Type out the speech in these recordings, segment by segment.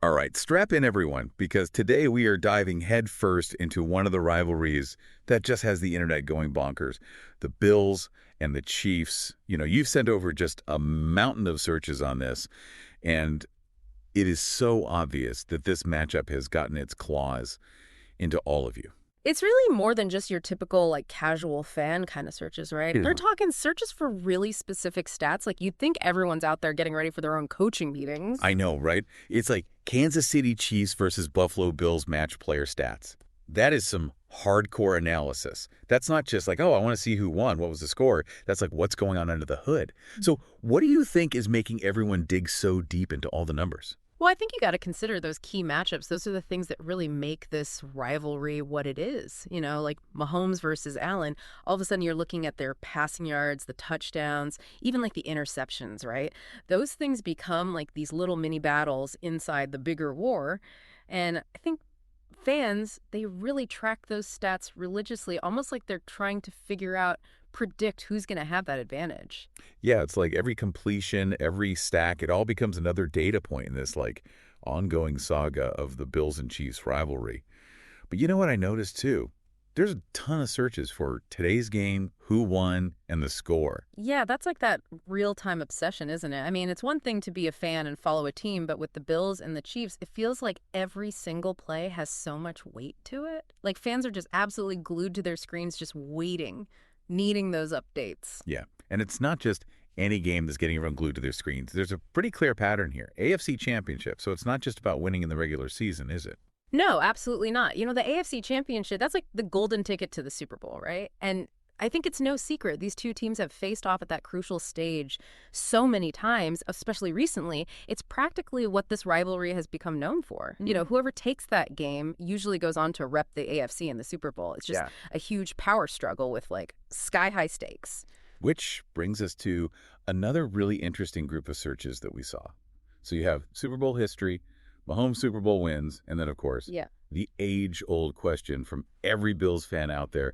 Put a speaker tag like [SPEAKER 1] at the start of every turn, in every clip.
[SPEAKER 1] All right, strap in everyone, because today we are diving headfirst into one of the rivalries that just has the internet going bonkers. The Bills and the Chiefs. You've sent over just a mountain of searches on this, and it is so obvious that this matchup has gotten its claws into all of you.
[SPEAKER 2] It's really more than just your typical, casual fan kind of searches, right?
[SPEAKER 1] Yeah.
[SPEAKER 2] They're talking searches for really specific stats. Like, you'd think everyone's out there getting ready for their own coaching meetings.
[SPEAKER 1] I know, right? It's like Kansas City Chiefs versus Buffalo Bills match player stats. That is some hardcore analysis. That's not just like, oh, I want to see who won, what was the score. That's like what's going on under the hood. So what do you think is making everyone dig so deep into all the numbers?
[SPEAKER 2] Well, I think you got to consider those key matchups. Those are the things that really make this rivalry what it is. Like Mahomes versus Allen. All of a sudden, you're looking at their passing yards, the touchdowns, even like the interceptions, right? Those things become like these little mini battles inside the bigger war. And I think fans, they really track those stats religiously, almost like they're trying to predict who's going to have that advantage.
[SPEAKER 1] Yeah, it's like every completion, every stack, it all becomes another data point in this ongoing saga of the Bills and Chiefs rivalry. But you know what I noticed too? There's a ton of searches for today's game, who won, and the score.
[SPEAKER 2] Yeah, that's like that real-time obsession, isn't it? I mean, it's one thing to be a fan and follow a team, but with the Bills and the Chiefs, it feels like every single play has so much weight to it. Like, fans are just absolutely glued to their screens, just waiting, needing those updates.
[SPEAKER 1] Yeah, and it's not just any game that's getting everyone glued to their screens. There's a pretty clear pattern here. AFC Championship, so it's not just about winning in the regular season, is it?
[SPEAKER 2] No, absolutely not. The AFC Championship, that's like the golden ticket to the Super Bowl, right? And I think it's no secret. These two teams have faced off at that crucial stage so many times, especially recently. It's practically what this rivalry has become known for. Whoever takes that game usually goes on to rep the AFC in the Super Bowl. It's just a huge power struggle with sky-high stakes.
[SPEAKER 1] Which brings us to another really interesting group of searches that we saw. So you have Super Bowl history, Mahomes Super Bowl wins, and then, of course, the age-old question from every Bills fan out there: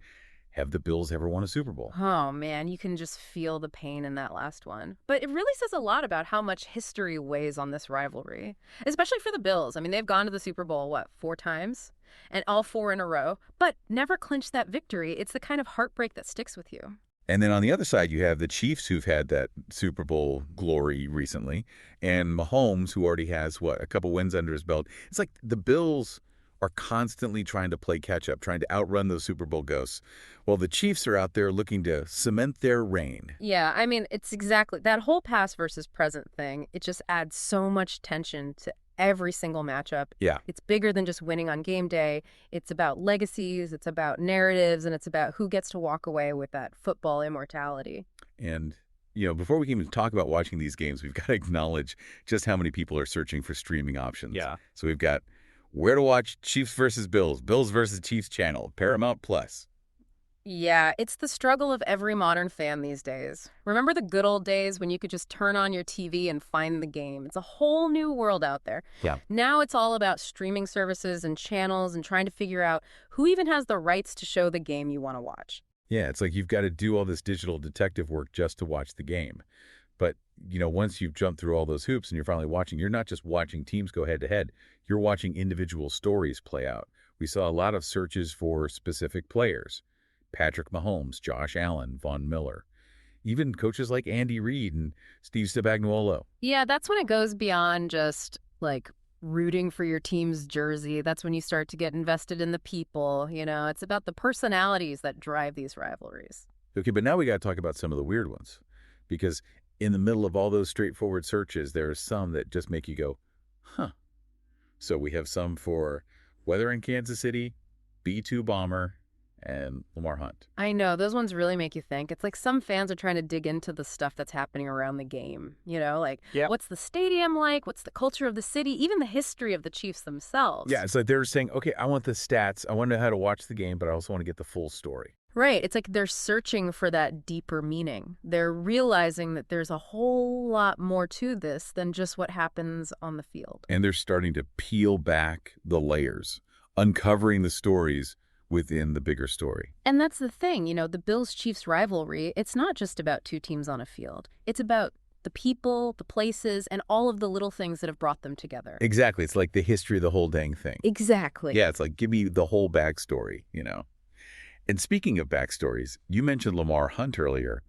[SPEAKER 1] have the Bills ever won a Super Bowl?
[SPEAKER 2] Oh, man, you can just feel the pain in that last one. But it really says a lot about how much history weighs on this rivalry, especially for the Bills. I mean, they've gone to the Super Bowl, 4 times? And all 4 in a row, but never clinched that victory. It's the kind of heartbreak that sticks with you.
[SPEAKER 1] And then on the other side, you have the Chiefs, who've had that Super Bowl glory recently, and Mahomes, who already has, a couple wins under his belt. It's like the Bills are constantly trying to play catch-up, trying to outrun those Super Bowl ghosts, while the Chiefs are out there looking to cement their reign.
[SPEAKER 2] Yeah, I mean, it's exactly that whole past versus present thing. It just adds so much tension to every single matchup.
[SPEAKER 1] Yeah.
[SPEAKER 2] It's bigger than just winning on game day. It's about legacies, it's about narratives, and it's about who gets to walk away with that football immortality.
[SPEAKER 1] And, before we can even talk about watching these games, we've got to acknowledge just how many people are searching for streaming options.
[SPEAKER 3] Yeah.
[SPEAKER 1] So we've got where to watch Chiefs versus Bills, Bills versus Chiefs channel, Paramount Plus.
[SPEAKER 2] Yeah, it's the struggle of every modern fan these days. Remember the good old days when you could just turn on your TV and find the game? It's a whole new world out there.
[SPEAKER 1] Yeah.
[SPEAKER 2] Now it's all about streaming services and channels and trying to figure out who even has the rights to show the game you want to watch.
[SPEAKER 1] Yeah, it's like you've got to do all this digital detective work just to watch the game. But, once you've jumped through all those hoops and you're finally watching, you're not just watching teams go head-to-head. You're watching individual stories play out. We saw a lot of searches for specific players. Patrick Mahomes, Josh Allen, Von Miller. Even coaches like Andy Reid and Steve Spagnuolo.
[SPEAKER 2] Yeah, that's when it goes beyond just, rooting for your team's jersey. That's when you start to get invested in the people. It's about the personalities that drive these rivalries.
[SPEAKER 1] Okay, but now we got to talk about some of the weird ones. Because in the middle of all those straightforward searches, there are some that just make you go, huh. So we have some for weather in Kansas City, B-2 bomber, and Lamar Hunt.
[SPEAKER 2] I know, those ones really make you think. It's like some fans are trying to dig into the stuff that's happening around the game. What's the stadium like? What's the culture of the city? Even the history of the Chiefs themselves.
[SPEAKER 1] Yeah, it's like they're saying, okay, I want the stats. I want to know how to watch the game, but I also want to get the full story.
[SPEAKER 2] Right. It's like they're searching for that deeper meaning. They're realizing that there's a whole lot more to this than just what happens on the field.
[SPEAKER 1] And they're starting to peel back the layers, uncovering the stories within the bigger story.
[SPEAKER 2] And that's the thing, the Bills-Chiefs rivalry, it's not just about two teams on a field. It's about The people, the places, and all of the little things that have brought them together.
[SPEAKER 1] Exactly. It's like the history of the whole dang thing.
[SPEAKER 2] Exactly.
[SPEAKER 1] Yeah, it's like, give me the whole backstory. And speaking of backstories, you mentioned Lamar Hunt earlier.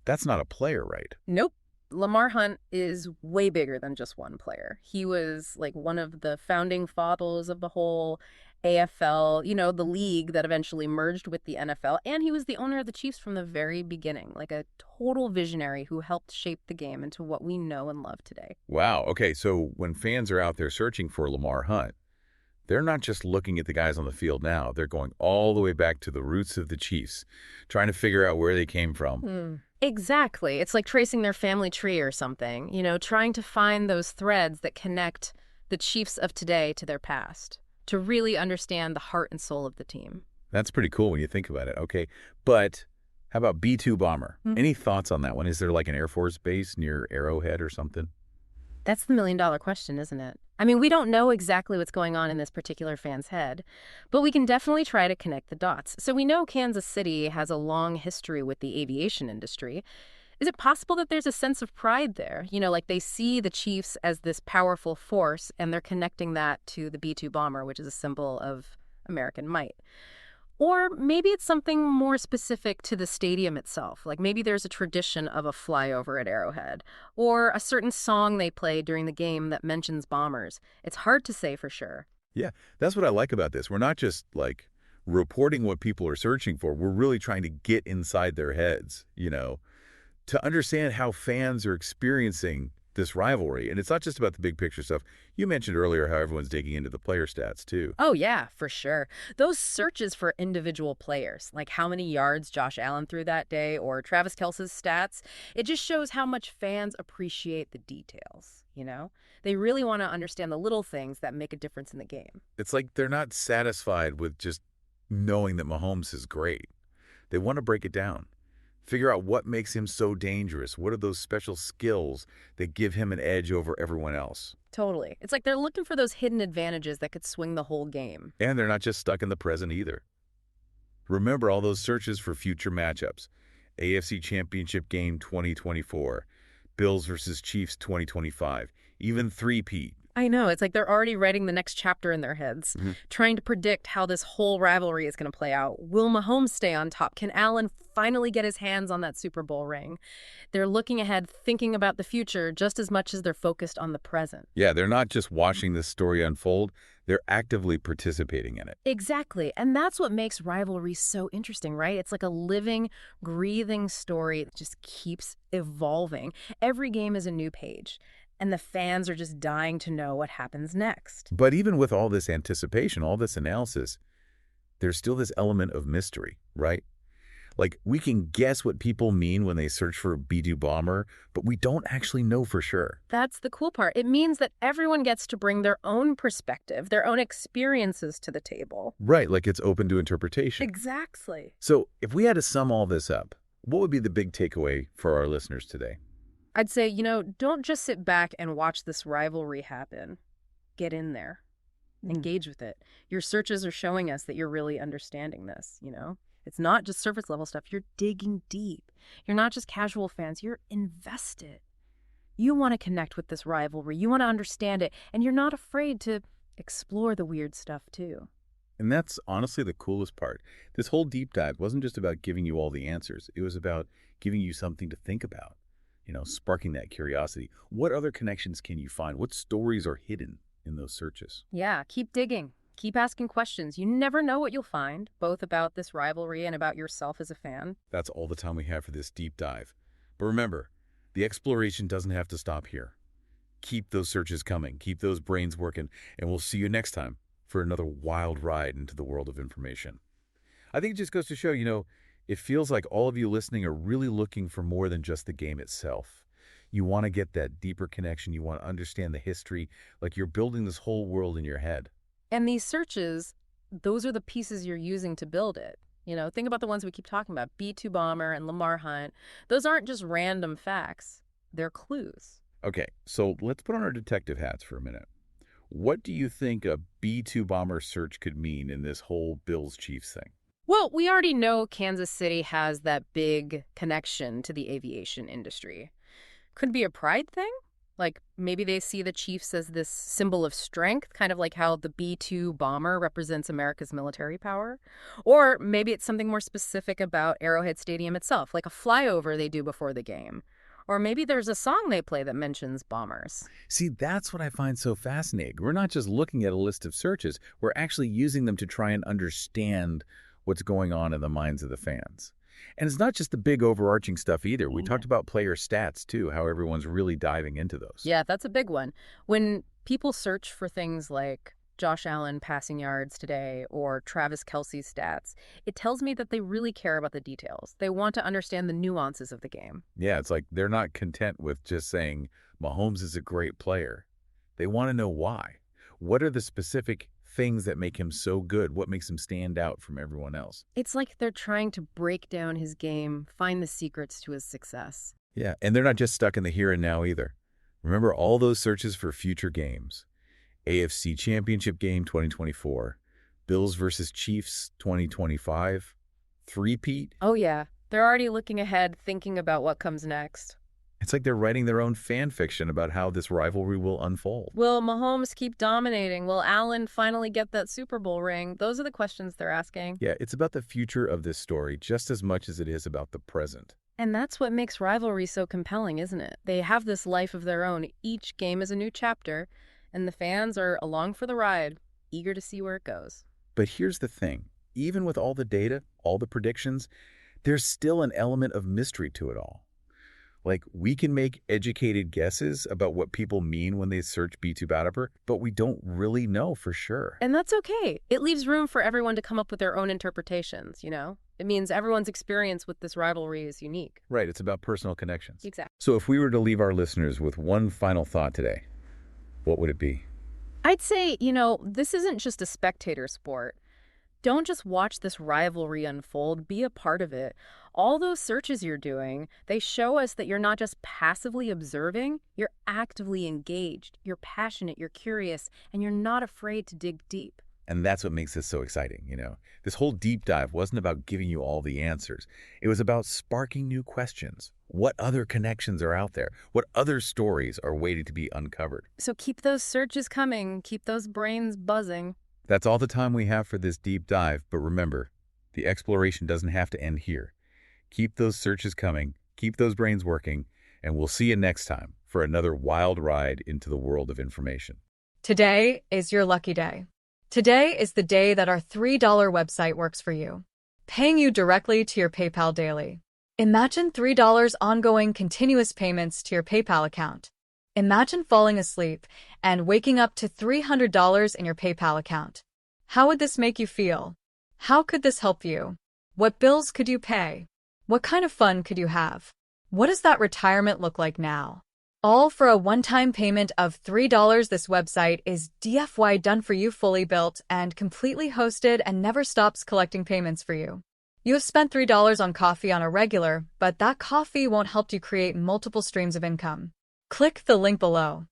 [SPEAKER 1] That's not a player, right?
[SPEAKER 2] Nope. Lamar Hunt is way bigger than just one player. He was like one of the founding fathers of the whole AFL, the league that eventually merged with the NFL. And he was the owner of the Chiefs from the very beginning, like a total visionary who helped shape the game into what we know and love today.
[SPEAKER 1] Wow. Okay, so when fans are out there searching for Lamar Hunt, they're not just looking at the guys on the field now. They're going all the way back to the roots of the Chiefs, trying to figure out where they came from.
[SPEAKER 2] Exactly. It's like tracing their family tree or something, trying to find those threads that connect the Chiefs of today to their past, to really understand the heart and soul of the team.
[SPEAKER 1] That's pretty cool when you think about it. Okay, but how about B-2 Bomber? Any thoughts on that one? Is there like an Air Force base near Arrowhead or something?
[SPEAKER 2] That's the million-dollar question, isn't it? I mean, we don't know exactly what's going on in this particular fan's head, but we can definitely try to connect the dots. So we know Kansas City has a long history with the aviation industry. Is it possible that there's a sense of pride there? Like they see the Chiefs as this powerful force, and they're connecting that to the B-2 bomber, which is a symbol of American might. Or maybe it's something more specific to the stadium itself. Like maybe there's a tradition of a flyover at Arrowhead, or a certain song they play during the game that mentions bombers. It's hard to say for sure.
[SPEAKER 1] Yeah, that's what I like about this. We're not just like reporting what people are searching for. We're really trying to get inside their heads, to understand how fans are experiencing this rivalry. And it's not just about the big picture stuff. You mentioned earlier how everyone's digging into the player stats, too.
[SPEAKER 2] Oh, yeah, for sure. Those searches for individual players, like how many yards Josh Allen threw that day or Travis Kelce's stats, it just shows how much fans appreciate the details. They really want to understand the little things that make a difference in the game.
[SPEAKER 1] It's like they're not satisfied with just knowing that Mahomes is great. They want to break it down. Figure out what makes him so dangerous. What are those special skills that give him an edge over everyone else?
[SPEAKER 2] Totally. It's like they're looking for those hidden advantages that could swing the whole game.
[SPEAKER 1] And they're not just stuck in the present either. Remember all those searches for future matchups. AFC Championship Game 2024, Bills versus Chiefs 2025, even three-peat.
[SPEAKER 2] I know. It's like they're already writing the next chapter in their heads, trying to predict how this whole rivalry is going to play out. Will Mahomes stay on top? Can Allen finally get his hands on that Super Bowl ring? They're looking ahead, thinking about the future just as much as they're focused on the present.
[SPEAKER 1] Yeah, they're not just watching this story unfold. They're actively participating in it.
[SPEAKER 2] Exactly. And that's what makes rivalry so interesting, right? It's like a living, breathing story that just keeps evolving. Every game is a new page. And the fans are just dying to know what happens next.
[SPEAKER 1] But even with all this anticipation, all this analysis, there's still this element of mystery, right? Like, we can guess what people mean when they search for a B-2 bomber, but we don't actually know for sure.
[SPEAKER 2] That's the cool part. It means that everyone gets to bring their own perspective, their own experiences to the table.
[SPEAKER 1] Right, like it's open to interpretation.
[SPEAKER 2] Exactly.
[SPEAKER 1] So if we had to sum all this up, what would be the big takeaway for our listeners today?
[SPEAKER 2] I'd say, don't just sit back and watch this rivalry happen. Get in there. Engage with it. Your searches are showing us that you're really understanding this. It's not just surface level stuff. You're digging deep. You're not just casual fans. You're invested. You want to connect with this rivalry. You want to understand it. And you're not afraid to explore the weird stuff, too.
[SPEAKER 1] And that's honestly the coolest part. This whole deep dive wasn't just about giving you all the answers. It was about giving you something to think about. Sparking that curiosity. What other connections can you find? What stories are hidden in those searches?
[SPEAKER 2] Yeah, keep digging. Keep asking questions. You never know what you'll find, both about this rivalry and about yourself as a fan.
[SPEAKER 1] That's all the time we have for this deep dive. But remember, the exploration doesn't have to stop here. Keep those searches coming. Keep those brains working. And we'll see you next time for another wild ride into the world of information. I think it just goes to show, it feels like all of you listening are really looking for more than just the game itself. You want to get that deeper connection. You want to understand the history, like you're building this whole world in your head.
[SPEAKER 2] And these searches, those are the pieces you're using to build it. Think about the ones we keep talking about, B-2 Bomber and Lamar Hunt. Those aren't just random facts. They're clues.
[SPEAKER 1] Okay, so let's put on our detective hats for a minute. What do you think a B-2 Bomber search could mean in this whole Bills-Chiefs thing?
[SPEAKER 2] Well, we already know Kansas City has that big connection to the aviation industry. Could be a pride thing. Like maybe they see the Chiefs as this symbol of strength, kind of like how the B-2 bomber represents America's military power. Or maybe it's something more specific about Arrowhead Stadium itself, like a flyover they do before the game. Or maybe there's a song they play that mentions bombers.
[SPEAKER 1] See, that's what I find so fascinating. We're not just looking at a list of searches, we're actually using them to try and understand what's going on in the minds of the fans. And it's not just the big overarching stuff either. We talked about player stats too, how everyone's really diving into those.
[SPEAKER 2] Yeah, that's a big one. When people search for things like Josh Allen passing yards today or Travis Kelce's stats, it tells me that they really care about the details. They want to understand the nuances of the game.
[SPEAKER 1] Yeah, it's like they're not content with just saying Mahomes is a great player. They want to know why. What are the specific things that make him so good? What makes him stand out from everyone else?
[SPEAKER 2] It's like they're trying to break down his game, find the secrets to his success.
[SPEAKER 1] Yeah, and they're not just stuck in the here and now either. Remember all those searches for future games. AFC Championship game 2024, Bills versus Chiefs 2025, three-peat.
[SPEAKER 2] Oh, yeah. They're already looking ahead, thinking about what comes next.
[SPEAKER 1] It's like they're writing their own fan fiction about how this rivalry will unfold.
[SPEAKER 2] Will Mahomes keep dominating? Will Allen finally get that Super Bowl ring? Those are the questions they're asking.
[SPEAKER 1] Yeah, it's about the future of this story just as much as it is about the present.
[SPEAKER 2] And that's what makes rivalry so compelling, isn't it? They have this life of their own. Each game is a new chapter, and the fans are along for the ride, eager to see where it goes.
[SPEAKER 1] But here's the thing. Even with all the data, all the predictions, there's still an element of mystery to it all. Like, we can make educated guesses about what people mean when they search B2 Battlebird, but we don't really know for sure.
[SPEAKER 2] And that's okay. It leaves room for everyone to come up with their own interpretations, you know? It means everyone's experience with this rivalry is unique.
[SPEAKER 1] Right, it's about personal connections.
[SPEAKER 2] Exactly.
[SPEAKER 1] So if we were to leave our listeners with one final thought today, what would it be?
[SPEAKER 2] I'd say, this isn't just a spectator sport. Don't just watch this rivalry unfold, be a part of it. All those searches you're doing, they show us that you're not just passively observing, you're actively engaged, you're passionate, you're curious, and you're not afraid to dig deep.
[SPEAKER 1] And that's what makes this so exciting, This whole deep dive wasn't about giving you all the answers. It was about sparking new questions. What other connections are out there? What other stories are waiting to be uncovered?
[SPEAKER 2] So keep those searches coming, keep those brains buzzing.
[SPEAKER 1] That's all the time we have for this deep dive, but remember, the exploration doesn't have to end here. Keep those searches coming, keep those brains working, and we'll see you next time for another wild ride into the world of information.
[SPEAKER 3] Today is your lucky day. Today is the day that our $3 website works for you, paying you directly to your PayPal daily. Imagine $3 ongoing continuous payments to your PayPal account. Imagine falling asleep and waking up to $300 in your PayPal account. How would this make you feel? How could this help you? What bills could you pay? What kind of fun could you have? What does that retirement look like now? All for a one-time payment of $3. This website is DFY done for you, fully built and completely hosted, and never stops collecting payments for you. You have spent $3 on coffee on a regular, but that coffee won't help you create multiple streams of income. Click the link below.